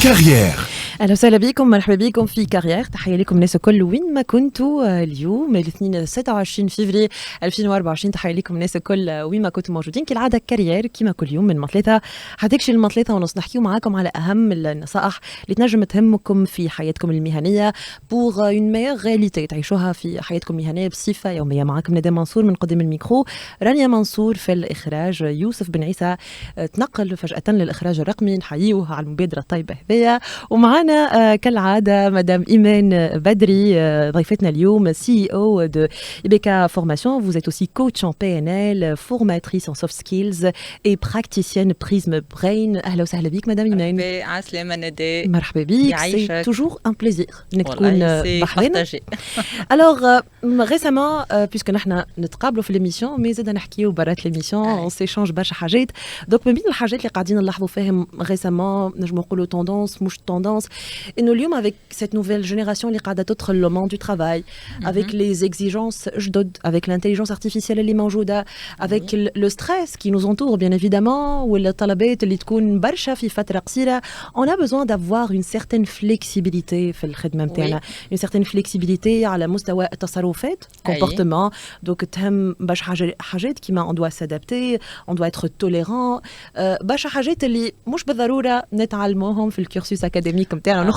كارير. اهلا وسهلا بكم، مرحبا بكم في كارير. تحيه لكم الناس الكل وين ما كنتوا اليوم الاثنين 26 فبراير 2024. تحيه لكم الناس الكل وين ما كنتوا موجودين. كالعاده كارير كيما كل يوم من مطلتها حتكشي المطلتها ونص نحكيو معاكم على اهم النصائح اللي تنجم تهمكم في حياتكم المهنيه بوغ اون ميور رياليتي تعيشوها في حياتكم المهنيه بصفه يوميه. معاكم ندى منصور من قدام الميكرو، رانيا منصور في الاخراج، يوسف بن عيسى تنقل فجاه للاخراج الرقمي. نحييوه على المبادره الطيبه هذيا. ومعنا كالعادة مدام إيمان بدري ضيفتنا اليوم CEO de IBK Formation. Vous êtes aussi coach en PNL, formatrice en soft skills et praticienne Prism Brain. أهلا وسهلا بك مدام إيمان. عسلامة ندى. مرحبا بك. C'est toujours un plaisir إنك تكون بحضنا. Alors récemment puisque نحن نتقابلوا في l'émission mais زاد نحكيو برات l'émission on s'échange برشا حاجات. donc من بين الحاجات اللي قاعدين نلاحظوا فيهم récemment نجم نقولوا tendance مش tendance إنه اليوم avec cette nouvelle génération اللي قاعدة تدخل le monde du travail avec les exigences جدد avec l'intelligence artificielle اللي موجودة avec le stress qui nous entoure bien évidemment والطلبات اللي تكون برشا في فترة قصيرة. on a besoin d'avoir une certaine flexibilité في الخدمة متاعنا une certaine flexibilité على مستوى التصرفات comportement. donc تهم برشا حاجات كيما on doit s'adapter on doit être tolérant برشا حاجات اللي مش بالضرورة نتعلموهم في الكورسوس أكاديميك متاعنا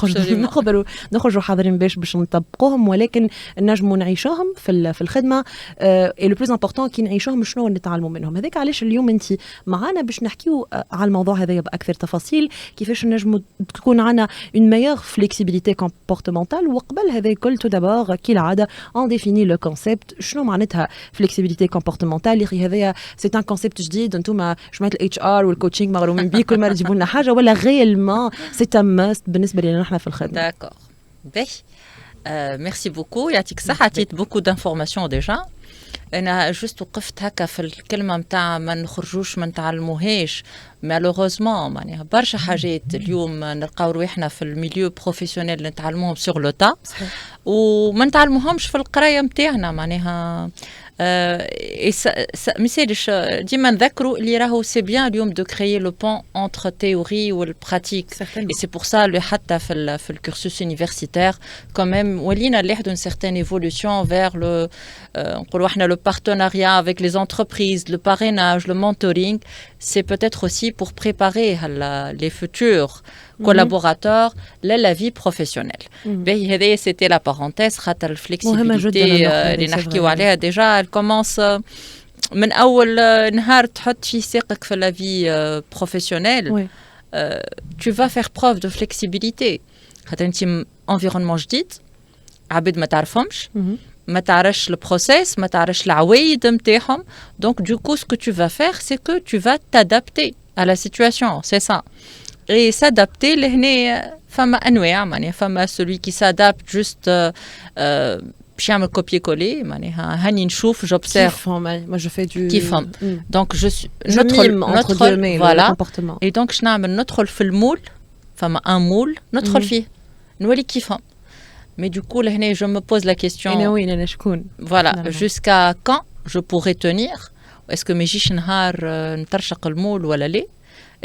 نخرجوا حاضرين باش نطبقوهم ولكن نجموا نعيشوهم في الخدمه. اي لو بلوز امبورطون كي نعيشوهم شنو نتعلموا منهم. هذاك علاش اليوم انت معنا باش نحكيو على الموضوع هذايا باكثر تفاصيل كيفاش نجموا تكون عندنا اون ميور فليكسيبيليتي كومبورتمونتال. وقبل هذا الكل تو دابور كي العاده اون ديفيني لو كونسيبت شنو معناتها فليكسيبيليتي كومبورتمونتال. هذايا سي ان كونسيبت جديد انتم جماعه الاتش ار والكوتشينغ مغرومين بيه كل مره تجيبوا لنا حاجه ولا غيالمون سي ان ماست بالنسبه لنا نحن في الخدمه. داكور باهي ميرسي بوكو يعطيك الصحة. عطيت بوكو دانفورماسيون ديجا. انا جوست وقفت هكا في الكلمه نتاع ما نخرجوش ما نتعلموهاش مالوغوزمون معناها برشا حاجات اليوم نلقاو روحنا في الميليو بروفيسيونيل نتعلموهم سور لو تا وما نتعلموهمش في القرايه نتاعنا معناها. مثالش ديما نذكروا اللي راهو سي بيان اليوم دو كريي لو بون انتر تيوري والبراتيك اي سي بور سا لو حتى في الكورسوس يونيفرسيتير كوميم ولينا نلاحظوا اون سيغتان ايفولوسيون فيغ لو نقولوا احنا لو بارتناريا افيك لي انتربريز لو باريناج لو مونتورينغ سي بوتيتر اوسي بور بريباري لي فوتور collaborateurs la vie professionnelle. هذه c'était la parenthèse خاطر الفلكسبيليتي اللي نحكيو عليها ديجا elle commence من اول نهار تحط في ساقك في la vie professionnelle. tu vas faire preuve de flexibilité خاطر انت environnement جديد عباد ما تعرفهمش ما تعرفش البروسيس ما تعرفش العوايد نتاعهم. donc du coup ce que tu vas faire c'est que tu vas t'adapter à la situation, c'est ça. Et s'adapter لهنا فما انواع معناها فما celui qui s'adapte juste باش يعمل كوبي كولي معناها هاني نشوف جوبسيرف moi je fais du كيفهم. donc je ندخل voilà et donc je نعمل ندخل في المول فما ان مول ندخل فيه نولي كيفهم. mais du coup لهنا je me pose la question انا وين انا شكون voilà jusqu'à quand je pourrais tenir. est-ce que ما يجيش نهار نترشق المول ولا لا.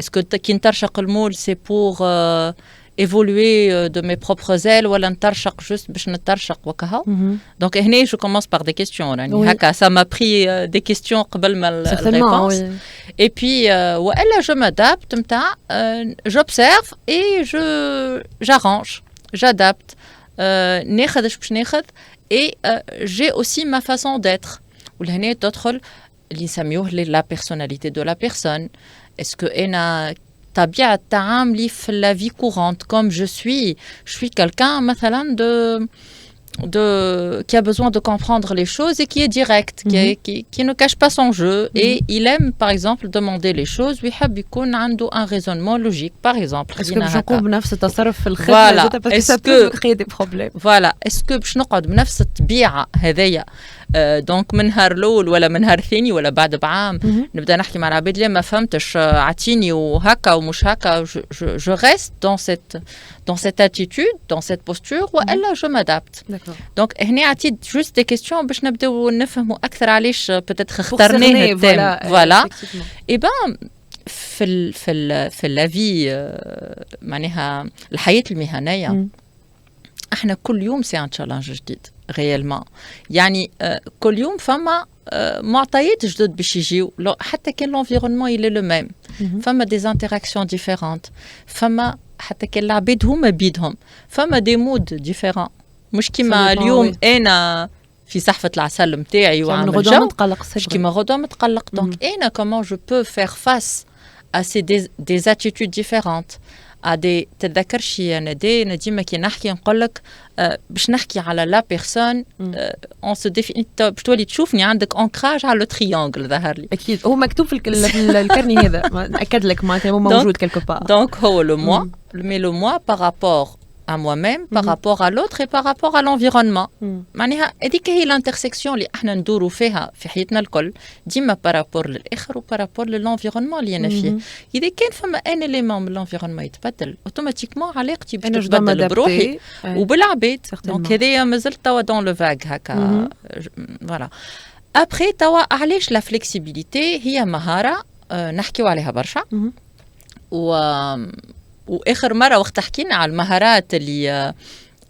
est-ce que كي نترشق المول c'est pour évoluer de mes propres ailes ولا نترشق juste باش نترشق وكهو. donc هنا je commence par des questions يعني هكا ça m'a pris des questions قبل ما الريبونس. et puis والا je m'adapte نتاع j'observe et j'arrange j'adapte ناخذ باش ناخذ et j'ai aussi ma façon d'être. ولهنا تدخل اللي نسميوه la personnalité de la personne. est-ce que أنا طبيعة تعاملي في la vie courante comme je suis quelqu'un مثلا qui a besoin de comprendre les choses et qui est direct, qui ne cache pas son jeu et il aime par exemple demander les choses ويحب يكون عنده un raisonnement logique par exemple. est-ce que باش نقوم بنفس التصرف في الخدمة est-ce que créer des problèmes voilà est-ce que باش نقعد بنفس الطبيعة هذيا دونك من نهار الاول ولا من نهار ثاني ولا بعد بعام نبدا نحكي مع العباد اللي ما فهمتش عطيني وهكا ومش هكا. je reste dans cette attitude dans cette posture والا je m'adapte. دونك هنا عطيت juste des questions باش نبداو نفهموا اكثر علاش peut-être اخترناه الثيم. voilà et ben في اللافي معناها الحياة المهنية احنا كل يوم سي ان تشالنج جديد ريالمون يعني كل يوم فما معطيات جدد باش يجيو حتى كان لونفيرونمون يلي لو ميم فما دي انتراكسيون ديفيرونت فما حتى كان العباد هما بيدهم فما دي مود ديفيرون مش كيما اليوم انا في صحفة العسل متاعي وعامل جو مش كيما غدا متقلق دونك انا كومون جو بو فير فاس à ces des attitudes différentes à des تتذكر شي انا ديما كي نحكي نقول لك باش نحكي على لا بيرسون اون سو ديفيني باش تولي تشوفني عندك انكراج على لو تريانجل ظهر لي اكيد هو مكتوب في الكرني هذا ناكد لك معناتها موجود كلكو بار دونك هو لو موا مي لو موا بارابور à moi-même par rapport à l'autre et par rapport à l'environnement. معناها هذيك هي الانترسيكسيون اللي احنا ندوروا فيها في حياتنا الكل ديما بارابور للاخر وبارابور للانفيرونمون اللي انا فيه. اذا كان فما ان اليمون من الانفيرونمون يتبدل اوتوماتيكمون علاقتي باش تتبدل بروحي وبالعباد. دونك هذايا مازلت توا دون لو فاغ هكا فوالا. ابخي توا علاش لا فليكسيبيليتي هي مهاره نحكيو عليها برشا واخر مره وقت حكينا على المهارات اللي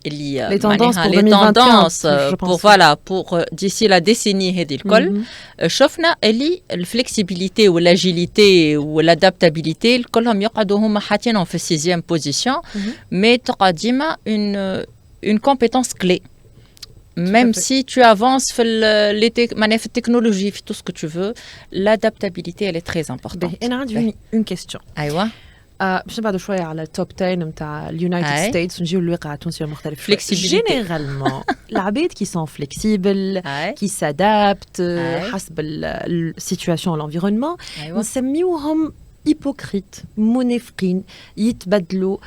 les tendances pour voilà pour d'ici la décennie هذه الكل شفنا اللي الفلكسيبيليتي والاجيليتي والادابتابيليتي الكلهم يقعدوا هما حاطينهم في السيزيام بوزيسيون مي تقعد ديما une compétence clé même si tu avances في التكنولوجي في tout ce que tu veux l'adaptabilité elle est très importante. انا عندي une question. ايوه باش نبعدوا شويه على التوب 10 نتاع اليونايتد ستيتس ونجيو للواقع التونسي مختلف شويه. جينيرالمون العباد كي سون فليكسيبل كي سادابت حسب السيتواسيون والانفيرونمون نسميوهم هيبوكريت منافقين يتبدلوا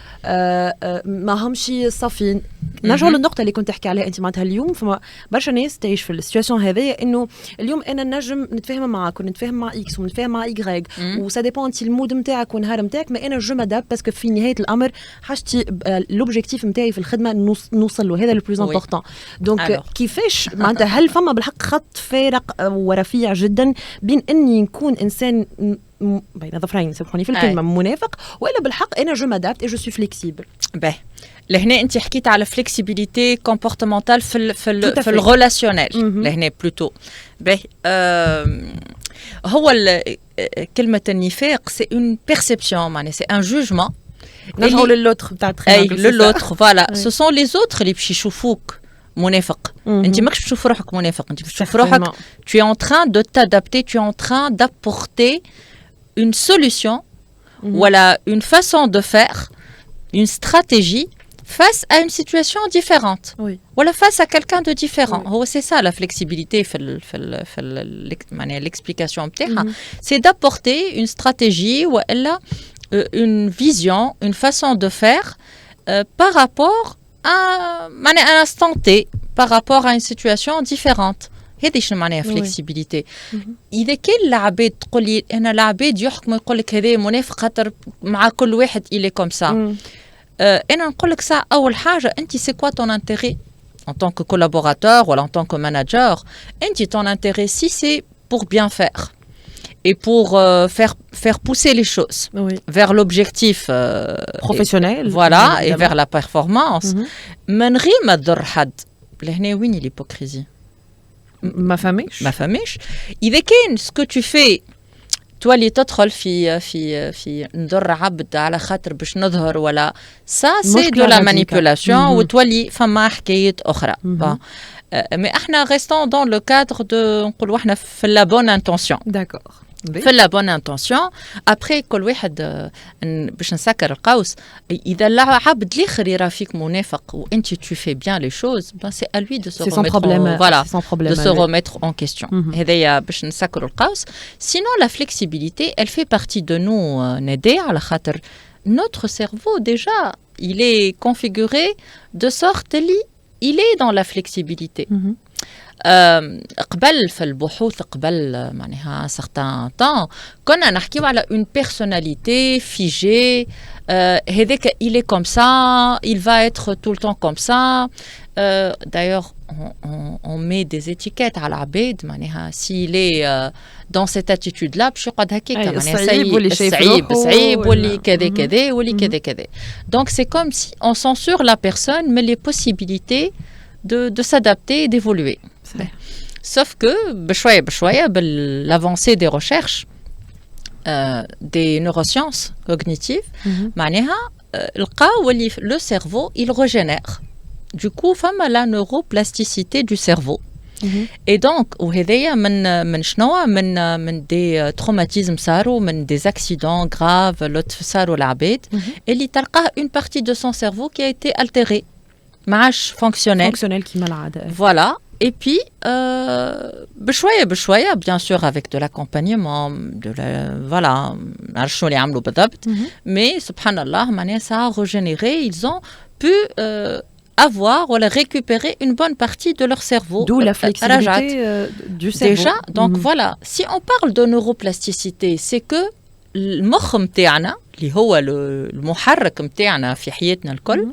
ما همش صافين. نرجعوا للنقطه اللي كنت تحكي عليها انت معناتها اليوم فما برشا ناس تعيش في السيتواسيون هذيا انه اليوم انا نجم نتفاهم معك ونتفاهم مع اكس ونتفاهم مع ايغريك وسا ديبون انت المود نتاعك والنهار نتاعك ما انا جو ماداب باسكو في نهايه الامر حاجتي لوبجيكتيف نتاعي في الخدمه نوصل له هذا لو بلوز امبورطون. دونك كيفاش معناتها هل فما بالحق خط فارق ورفيع جدا بين اني نكون انسان بين ظفرين سامحوني في الكلمه منافق ولا بالحق انا جو مادابت اي جو سو فليكسيبل؟ باهي لهنا انت حكيت على فليكسيبيليتي كومبورتمونتال في الريلاسيونيل لهنا بلوتو باهي هو كلمه النفاق سي اون بيرسيبسيون معناها سي ان جوجمون نرجعوا للوتر تاع للوتر فوالا سو سون لي زوتر اللي باش يشوفوك منافق. انت ماكش تشوف روحك منافق انت تشوف روحك tu es en train de t'adapter tu es en train d'apporter une solution voilà une façon de faire une stratégie face à une situation différente voilà face à quelqu'un de différent. C'est ça la flexibilité l'explication بتاعها c'est d'apporter une stratégie ou une vision une façon de faire par rapport à un instant T par rapport à une situation différente. هذه شنو معناها فليكسيبيليتي. اذا كان العباد تقول لي انا العباد يحكموا يقول لك هذا منافق خاطر مع كل واحد الي كوم سا انا نقول لك ساعه اول حاجه انت سي كوا ton intérêt en tant que collaborateur ou en tant que manager انت ton intérêt si c'est pour bien faire et pour faire pousser les choses vers l'objectif professionnel voilà et vers la performance من غير ما تضر حد. لهنا وين l'hypocrisie ما فهميش اذا كان سكو تو في تولي تدخل في نضر عبد على خاطر باش نظهر ولا سا سي دو لا مانيبيولاسيون وتولي فما حكايات اخرى. مي احنا ريستون دون لو كادر دو نقولوا احنا في لا بون انتونسيون داكور في لا بون انتونسيون ابري كل واحد باش نسكر القوس اذا العبد الاخر يرى فيك منافق وانت tu fais bien les choses ben c'est à lui de se remettre en question. هذايا باش نسكر القوس. sinon la flexibilité elle fait partie de nous ندي على خاطر notre cerveau déjà il est configuré de sorte il est dans la flexibilité. قبل في البحوث قبل معناها certain temps كنا نحكيو على une personnalité figée هذاك il est comme ça il va être tout le temps comme ça D'ailleurs, on met des étiquettes à l'abed, s'il est dans cette attitude-là, donc c'est comme si on censure la personne, mais les possibilités de s'adapter et d'évoluer. Sauf que, l'avancée des recherches, des neurosciences cognitives, le cerveau, il régénère. Du coup, femme a la neuroplasticité du cerveau. Et donc, des traumatismes des accidents graves, une partie de son cerveau qui a été altérée. Fonctionnel qui malade. Voilà. Et puis, bien sûr, avec de l'accompagnement, mais, subhanallah, ça a régénéré, ils ont pu avoir ou récupérer une bonne partie de leur cerveau. D'où la flexibilité du cerveau. Déjà, donc voilà, si on parle de neuroplasticité, c'est que المخ متاعنا اللي هو المحرك متاعنا في حياتنا الكل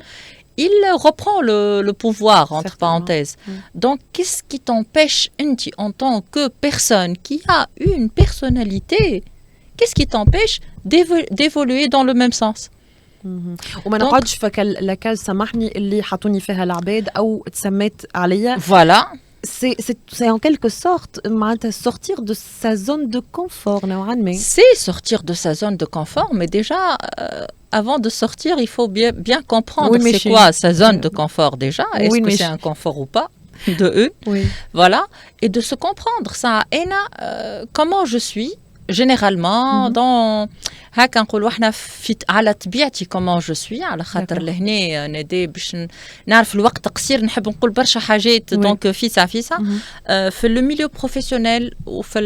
il reprend le pouvoir, entre parenthèses. Donc, qu'est-ce qui t'empêche, en tant que personne qui a une personnalité, qu'est-ce qui t'empêche d'évoluer dans le même sens? وما نقعدش في لاكاز سامحني اللي حطوني فيها العباد او تسميت عليا. Voilà. C'est en quelque sorte sortir de sa zone de confort. C'est sortir de sa zone de confort, mais déjà, avant de sortir, il faut bien comprendre c'est quoi sa zone de confort déjà. Est-ce que c'est un confort ou pas de eux? Voilà. Et de se comprendre. Ça, comment je suis généralement dans هكا نقولوا احنا على طبيعتي كما جو سوي على خاطر لهنا ندي باش نعرف الوقت قصير نحب نقول برشا حاجات دونك فيسا في لو ميليو بروفيسيونيل وفي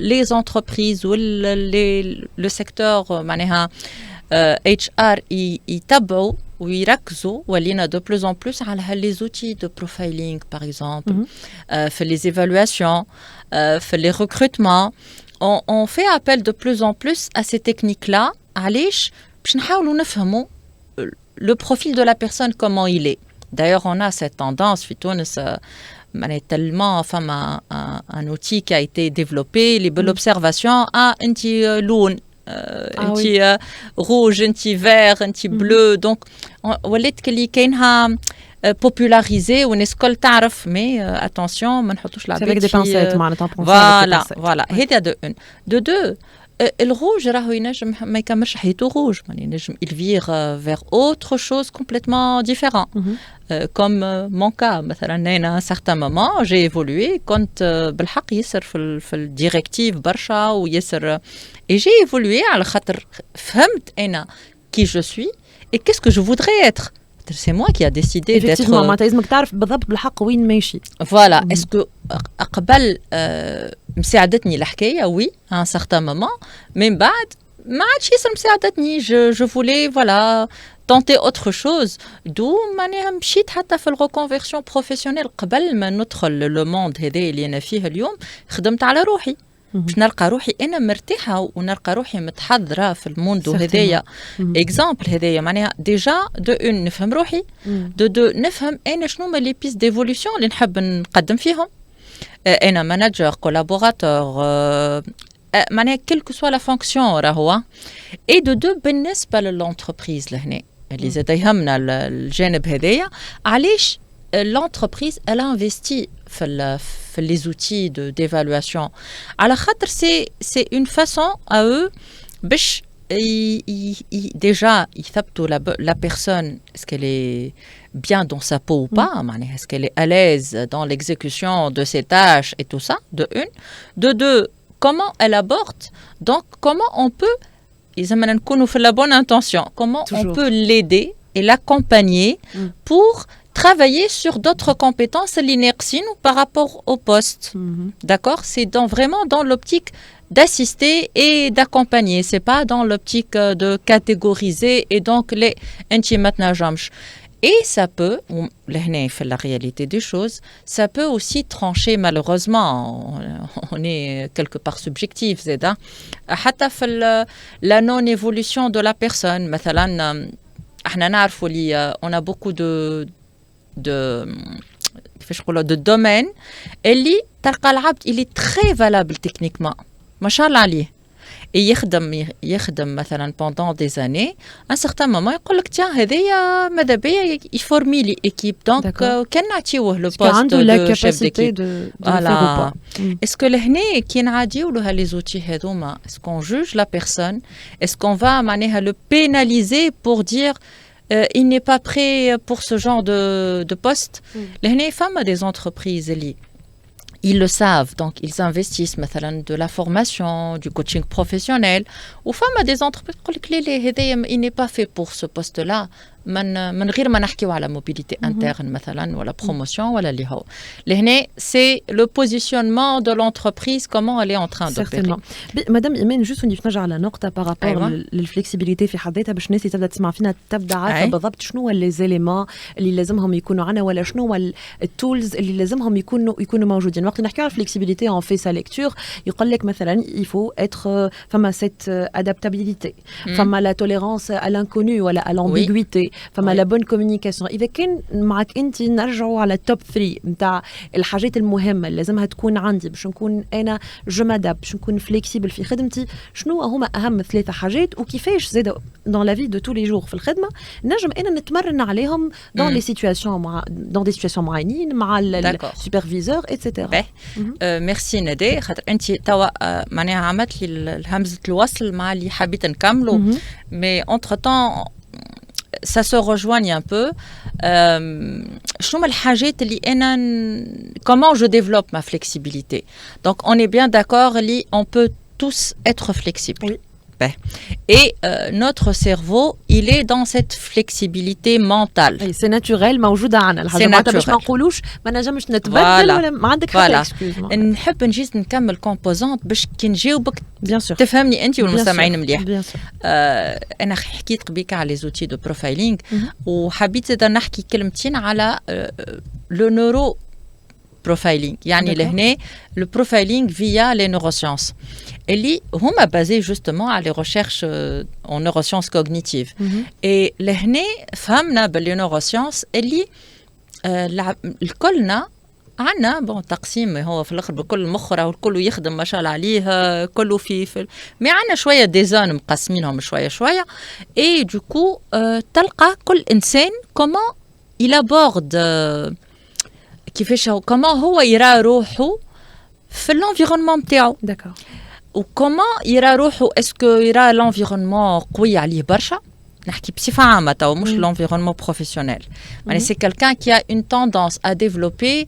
لي زونتربريز لو سيكتور معناها اتش ار يتبعوا ويركزوا ولينا دو بلوز ان بلوس على لي زوتي دو بروفايلينغ باغ اكزومبل في لي ايفالواسيون في لي ريكروتمون. On fait appel de plus en plus à ces techniques-là, le profil de la personne, comment il est. D'ailleurs, on a cette tendance, tellement un outil qui a été développé, les belles observations, un petit loun, un petit rouge, un petit vert, un petit bleu. Donc, on voit qu'il y a popularisé ou نسكل تعرف mais attention ما نحطوش العباد avec des pincettes voilà هذا de deux الروج راهو ينجم ما يكملش حياته روج يعني ينجم il vire vers autre chose complètement différent comme mon cas مثلا أنا à un certain moment j'ai évolué كنت بالحق يسر في الديريكتيف برشا ويسر et j'ai évolué على خاطر فهمت أنا qui je suis et qu'est-ce que je voudrais être. C'est moi qui a décidé d'être... Voilà. Est-ce que قبل مساعدتني الحكاية؟ Oui, à un certain moment. Mais بعد ما عادش يصير مساعدتني. Je voulais, voilà, tenter autre chose. D'où معناها مشيت حتى في الريكونفيرسيون بروفيسيونيل قبل ما ندخل لو موند هذا اللي أنا فيه اليوم خدمت على روحي. باش نلقى روحي انا مرتاحه ونلقى روحي متحضره في الموندو هذايا اكزامبل هذايا معناها ديجا دو اون نفهم روحي دو نفهم انا شنو هما لي بيس ديفولوشن اللي نحب نقدم فيهم انا ماناجر كولابوراتور معناها كلكو سوا لا فونكسيون راهو اي دو بالنسبه للونتربريز لهنا اللي زاد يهمنا الجانب هذايا علاش l'entreprise elle a investi les outils d'évaluation. Alors c'est une façon à eux déjà ils savent la personne est-ce qu'elle est bien dans sa peau ou pas, est-ce qu'elle est à l'aise dans l'exécution de ses tâches et tout ça de une, de deux comment elle aborde, donc comment on peut ils amènent nous faire la bonne intention, comment on peut l'aider et l'accompagner pour travailler sur d'autres compétences linéaires par rapport au poste. D'accord? C'est vraiment dans l'optique d'assister et d'accompagner. C'est pas dans l'optique de catégoriser et donc les anti-matnajamch. Et ça peut, la réalité des choses, ça peut aussi trancher malheureusement. On est quelque part subjectif, Zeda. La non-évolution de la personne. مثلا, on a beaucoup de domaine اللي تلقى العبد il est très valable techniquement ما شاء الله عليه يخدم مثلا pendant des années un certain moment يقول لك tiens هذايا ماذا بيا يفورمي لي équipe donc كان نعطيوه le poste de chef d'équipe voilà est-ce que لهنا كي نعاديو له les outils هذوما est-ce qu'on juge la personne est-ce qu'on va معناها le pénaliser pour dire il n'est pas prêt pour ce genre de poste لهنا فما des entreprises اللي ils le savent, donc ils investissent مثلا de la formation, du coaching professionnel. Ou femmes des entreprises il n'est pas fait pour ce poste-là. من غير ما نحكيو على mobilité interne مثلا ولا promotion ولا اللي هو. لهنا c'est le positionnement de l'entreprise comment elle est en train d'opérer. مدام إيمان جوست نرجع على نقطة par rapport للفلكسبيليتي في حد ذاتها باش الناس تبدا تسمع فينا تبدا عارفة بالضبط شنو هو لي زيليمون اللي لازمهم يكونوا عنا ولا شنو هو التولز اللي لازمهم يكونوا موجودين. وقت نحكيو على الفلكسبيليتي en fait sa lecture يقول لك مثلا il faut être فما cette adaptabilité فما la tolérance à l'inconnu ولا à l'ambiguïté فما لا بون كوميونيكاسيون. اذا كان معك انت نرجعوا على التوب 3 نتاع الحاجات المهمه اللي لازمها تكون عندي باش نكون انا جو ماداب باش نكون فليكسيبل في خدمتي شنو هما اهم 3 حاجات وكيفاش زاد دون لا في دو تو لي جور في الخدمه نجم انا نتمرن عليهم دون لي سيتوياسيون مع دون دي سيتوياسيون معينين مع السوبرفيزور ايتترا. ميرسي ندى خاطر انت توا معناها عملت لي همزه الوصل مع اللي حبيت نكملوا مي انتر طون ça se rejoigne un peu. Comment je développe ma flexibilité. Donc, on est bien d'accord, on peut tous être flexibles. Oui. Et notre cerveau, il est dans cette flexibilité mentale. C'est naturel, c'est naturel. Voilà. نحب نجيز نكمل composante باش كي نجاوبك تفهمني انت والمستمعين مليح. انا حكيت قبيك على les outils de profiling وحبيت زاد نحكي كلمتين على le neuro profiling يعني لهنا le profiling via les neurosciences اللي هما basés justement على les recherches en neurosciences cognitives et لهنا فهمنا باللي neurosciences اللي الكلنا عنا بون تقسيم هو في الاخر بكل مخرة والكل يخدم ما شاء الله عليه كله في مي عنا شويه ديزاين مقسمينهم شويه et du coup تلقى كل انسان comment il aborde كيفاش كما هو يرى روحه في الانفيرونمون نتاعو وكما يرى روحه اسكو يرى الانفيرونمون قوي عليه برشا نحكي بصفه عامه تو مش l'environnement professionnel يعني c'est quelqu'un qui a une tendance à développer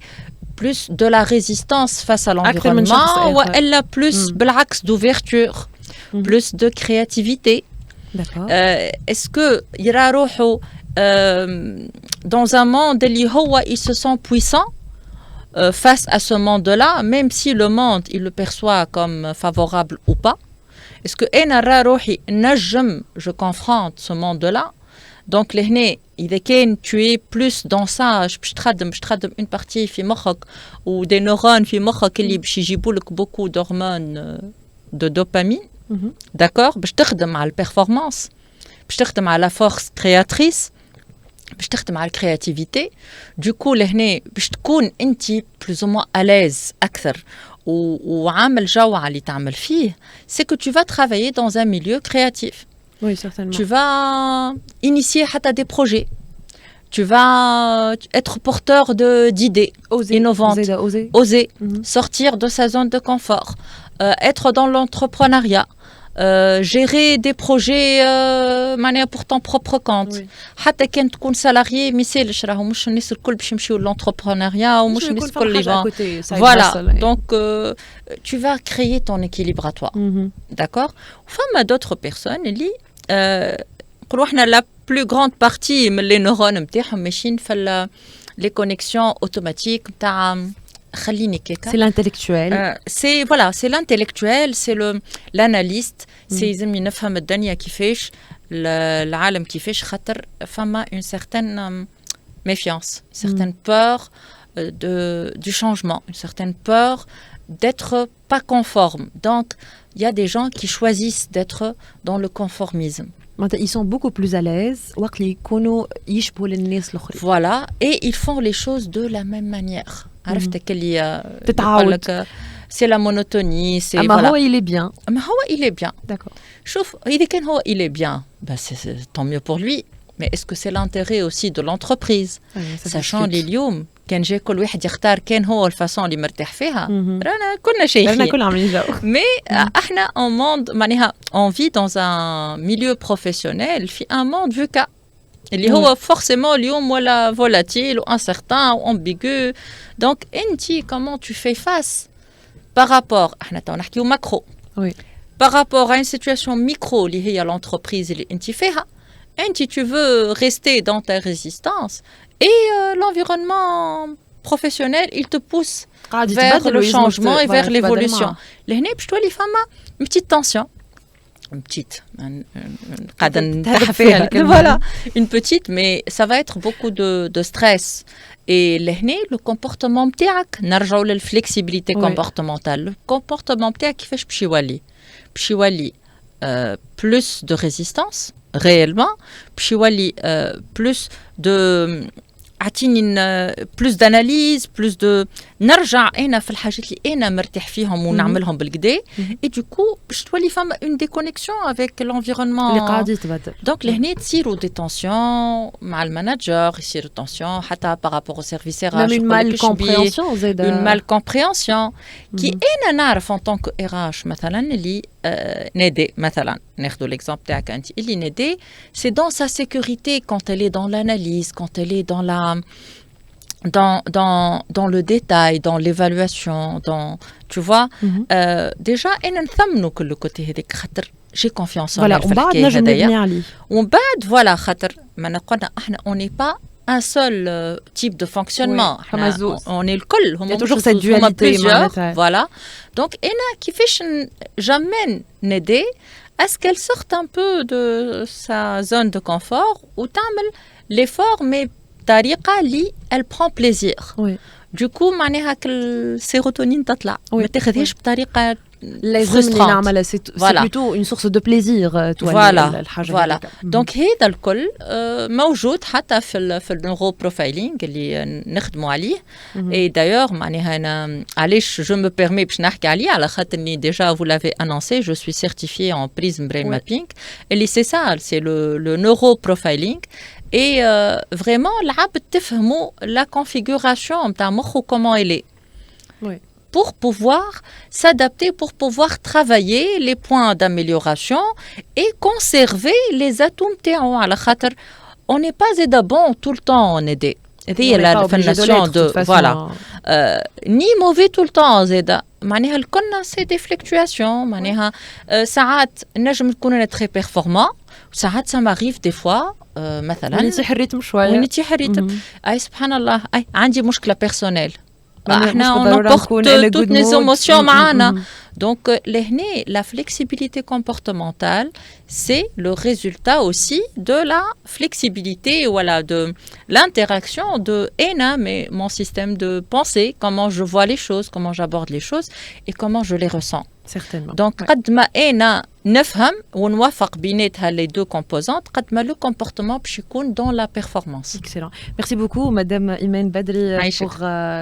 plus de la résistance face à l'environnement والا plus بالعكس d'ouverture plus de créativité. est-ce que يرى روحه dans un monde اللي هو il se sent puissant face à ce monde-là, même si le monde, il le perçoit comme favorable ou pas. Est-ce que أنا روحي نجم je confronte ce monde-là? Donc لهنا إذا كان tu es plus dans ça باش تخدم une partie في مخك و des neurones في مخك اللي باش يجيبوا لك beaucoup d'hormones de dopamine. d'accord باش تخدم على البرفورمانس باش تخدم على la force créatrice باش تخدم على الكرياتيفيتي دو كو لهنا باش تكون انت بلوز او موان اليز اكثر وعامل جو على اللي تعمل فيه سي كو تو فا ترافايي دون ان ميليو كرياتيف. Oui, certainement. Tu vas initier des projets. Tu vas être porteur d'idées innovantes. Oser. Sortir de sa zone de confort. Être dans l'entrepreneuriat. Gérer des projets pour ton propre compte. حتى كان تكون salarié مثالش راهو مش الناس الكل باش يمشيو l'entrepreneuriat ومش الناس الكل اللي voilà. Donc tu vas créer ton équilibre à toi. D'accord. فما d'autres personnes اللي نقولوا احنا la plus grande partie من les neurones نتاعهم ماشيين في les connexions automatiques نتاع c'est l'intellectuel. C'est l'intellectuel, c'est l'analyste, c'est يلزمني نفهم الدنيا كيفاش العالم كيفاش خاطر فما une certaine méfiance, une certaine peur du changement, une certaine peur d'être pas conforme. Donc il y a des gens qui choisissent d'être dans le conformisme. Ils sont beaucoup plus à l'aise. Voilà, et ils font les choses de la même manière. C'est la monotonie. Voilà. il est bien. Il est bien. D'accord. Il est bien. C'est tant mieux pour lui. Mais est-ce que c'est l'intérêt aussi de l'entreprise? Sachant les lioum, كان جا كل واحد يختار كان هو الفاصون اللي مرتاح فيها رانا كلنا شايفين mais احنا en monde معناها on vit dans un milieu professionnel في un monde VUCA اللي هو forcément اليوم ولا volatile ou incertain ou ambigu. donc انتي comment tu fais face par rapport احنا تو نحكيو macro par rapport à une situation micro اللي هي l'entreprise اللي انتي فيها انتي tu veux rester dans ta résistance. Et l'environnement professionnel, il te pousse vers le changement et vers l'évolution. L'année, je dois les femmes une petite tension. Une petite. Voilà, une petite, mais ça va être beaucoup de stress. Et l'année, le comportement بتاعك نرجعوا للفlexibilité comportementale. Le comportement بتاعك كيفاش باش يولي plus de résistance réellement, باش يولي plus de plus d'analyse, plus de نرجع أنا في الحاجات اللي أنا مرتاح فيهم ونعملهم بالكدا. et du coup باش تولي فما une déconnexion avec l'environnement اللي قاعد يتبدل. donc لهنا تصيروا des tensions مع المانجر، يصيروا tensions حتى par rapport au service RH. une malcompréhension زاده. une malcompréhension qui أنا نعرف en tant que RH مثلا اللي نادي مثلا ناخذوا l'exemple تاعك أنت اللي نادي c'est dans sa sécurité quand elle est dans l'analyse, quand elle est dans la dans le détail, dans l'évaluation, dans tu vois déjà أنا نثمنوا كل côté هذاك خاطر j'ai confiance en elle. ومن بعد نجم نبني عليه. ومن بعد voilà خاطر ما قلنا احنا on n'est pas un seul type de fonctionnement. On est le col. Il y a toujours cette dualité. Voilà. Donc, كيفاش j'amène Nédé à ce qu'elle sorte un peu de sa zone de confort ou تعمل l'effort mais بطريقة اللي elle prend plaisir. Du coup معناها السيروتونين تطلع. ما تاخذهاش بطريقة frustrante. C'est plutôt une source de plaisir. Voilà. Donc هذا الكل موجود حتى في النيورو بروفايلينغ اللي نخدموا عليه. et d'ailleurs معناها أنا علاش je me permets باش نحكي عليه على خاطرني déjà vous l'avez annoncé, je suis certifiée en Prism Brain Mapping. اللي c'est ça, c'est le neuro profiling. et vraiment العبد تفهموا la configuration نتاع مخه comment elle est. pour pouvoir s'adapter, pour pouvoir travailler les points d'amélioration et conserver les atouts نتاعو على خاطر on n'est pas bon tout le temps en aider. هذه la définition de voilà ni mauvais tout le temps زاده معناها الكلنا c'est des fluctuations معناها ساعات نجم نكون très performant وساعات ça m'arrive des fois مثلا ونتيح الريتم شويه ونتيح الريتم اي سبحان الله اي عندي مشكله بيرسونيل احنا on emporte toutes nos émotions معنا. donc لهنا la flexibilité comportementale c'est le résultat aussi de la flexibilité voilà de l'interaction de ENA mais mon système de pensée, comment je vois les choses, comment j'aborde les choses et comment je les ressens. Certainement. Donc قد ما أنا نفهم ونوافق بيناتها les deux composantes قد ما le comportement باش يكون dans la performance. Excellent. Merci beaucoup Madame Imen Badri pour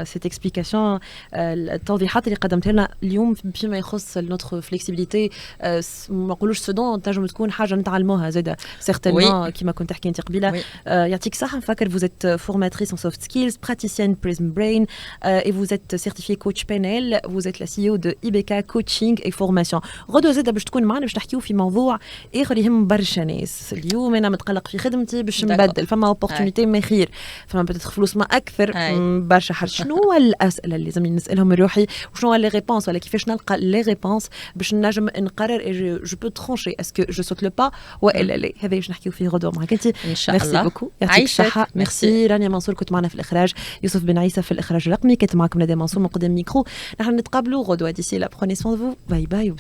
cette explication. التوضيحات اللي قدمتها لنا اليوم فيما يخص notre flexibilité. ما نقولوش ce dont تنجم تكون حاجة نتعلموها زادة certainement كما كنت تحكي انت قبيلة. يعطيك الصحة. نفكر vous êtes formatrice en soft skills, praticienne Prism Brain et vous êtes certifiée coach PNL. Vous êtes la CEO de IBK Coaching et Formation. غدوة زادة باش تكون معنا باش نحكيو في موضوع اخر يهم برشا ناس. اليوم انا متقلق في خدمتي باش نبدل فما اوبورتونيتي ما خير فما بدات فلوس ما اكثر برشا حاجه. شنو هو الاسئله اللي لازم نسالهم روحي وشنو هو لي ريبونس ولا كيفاش نلقى لي ريبونس باش نجم نقرر جو بو ترونشي اسكو جو سوت لو با والا لا. هذا باش نحكيو فيه غدوه معك انت ان شاء الله. ميرسي بوكو. يعطيك الصحه. ميرسي رانيا منصور كنت معنا في الاخراج. يوسف بن عيسى في الاخراج الرقمي. كنت معكم ناديه منصور من قدام ميكرو. نحن نتقابلوا غدوه. ديسي لا بروني سون فو. باي باي.